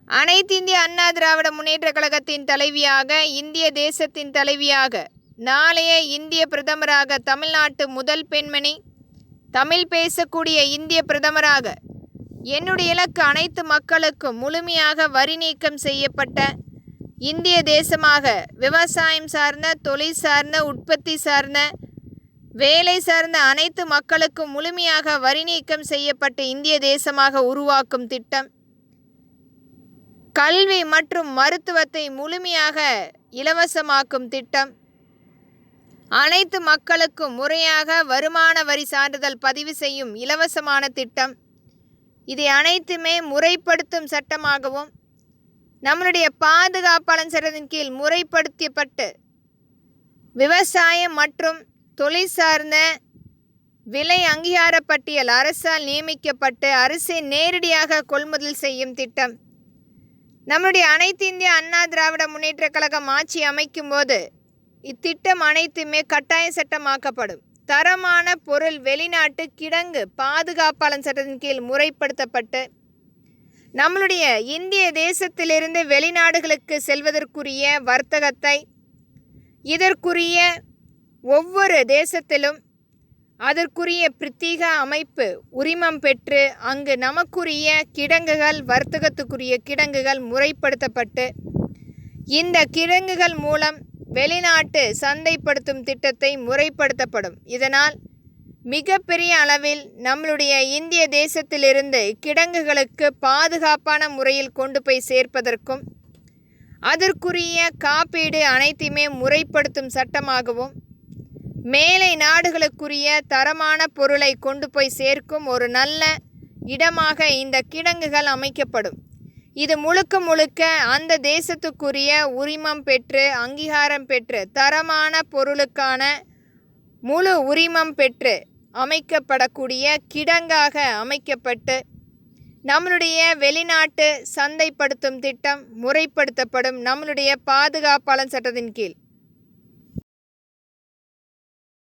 அனைத்திந்திய அண்ணா திராவிட முன்னேற்றக் கழகத்தின் தலைவியாக, இந்திய தேசத்தின் தலைவியாக, நாளைய இந்திய பிரதமராக, தமிழ்நாட்டு முதல் பெண்மணி, தமிழ் பேசக்கூடிய இந்திய பிரதமராக, என்னுடைய இலக்கு அனைத்து மக்களுக்கும் முழுமையாக வரி நீக்கம் செய்யப்பட்ட இந்திய தேசமாக, விவசாயம் சார்ந்த, தொழில் சார்ந்த, உற்பத்தி சார்ந்த, வேலை சார்ந்த அனைத்து மக்களுக்கும் முழுமையாக வரி நீக்கம் செய்யப்பட்ட இந்திய தேசமாக உருவாக்கும் திட்டம், கல்வி மற்றும் மருத்துவத்தை முழுமையாக இலவசமாக்கும் திட்டம், அனைத்து மக்களுக்கும் முறையாக வருமான வரி சான்றிதழ் பதிவு செய்யும் இலவசமான திட்டம், இதை அனைத்துமே முறைப்படுத்தும் சட்டமாகவும், நம்மளுடைய பாதுகாப்பாளர் சட்டத்தின் கீழ் முறைப்படுத்தப்பட்டு விவசாயம் மற்றும் தொழில் சார்ந்த விலை அங்கீகார பட்டியல் அரசால் நியமிக்கப்பட்டு அரசை நேரடியாக கொள்முதல் செய்யும் திட்டம், நம்முடைய அனைத்து இந்திய அண்ணா திராவிட முன்னேற்றக் கழகம் ஆட்சி அமைக்கும் போது இத்திட்டம் அனைத்துமே கட்டாய சட்டமாக்கப்படும். தரமான பொருள் வெளிநாட்டு கிடங்கு பாதுகாப்பாளர் சட்டத்தின் கீழ் முறைப்படுத்தப்பட்டு நம்மளுடைய இந்திய தேசத்திலிருந்து வெளிநாடுகளுக்கு செல்வதற்குரிய வர்த்தகத்தை, இதற்குரிய ஒவ்வொரு தேசத்திலும் அதற்குரிய பிரத்யேக அமைப்பு உரிமம் பெற்று அங்கு நமக்குரிய கிடங்குகள், வர்த்தகத்துக்குரிய கிடங்குகள் முறைப்படுத்தப்பட்டு இந்த கிடங்குகள் மூலம் வெளிநாட்டு சந்தைப்படுத்தும் திட்டத்தை முறைப்படுத்தப்படும். இதனால் மிகப்பெரிய அளவில் நம்மளுடைய இந்திய தேசத்திலிருந்து கிடங்குகளுக்கு பாதுகாப்பான முறையில் கொண்டு போய் சேர்ப்பதற்கும் அதற்குரிய காப்பீடு அனைத்தையுமே முறைப்படுத்தும் சட்டமாகவும், மேலை நாடுகளுக்குரிய தரமான பொருளை கொண்டு போய் சேர்க்கும் ஒரு நல்ல இடமாக இந்த கிடங்குகள் அமைக்கப்படும். இது முழுக்க முழுக்க அந்த தேசத்துக்குரிய உரிமம் பெற்று, அங்கீகாரம் பெற்று, தரமான பொருளுக்கான முழு உரிமம் பெற்று அமைக்கப்படக்கூடிய கிடங்காக அமைக்கப்பட்டு நம்மளுடைய வெளிநாட்டு சந்தைப்படுத்தும் திட்டம் முறைப்படுத்தப்படும் நம்மளுடைய பாதுகாப்பாளர் சட்டத்தின் கீழ்.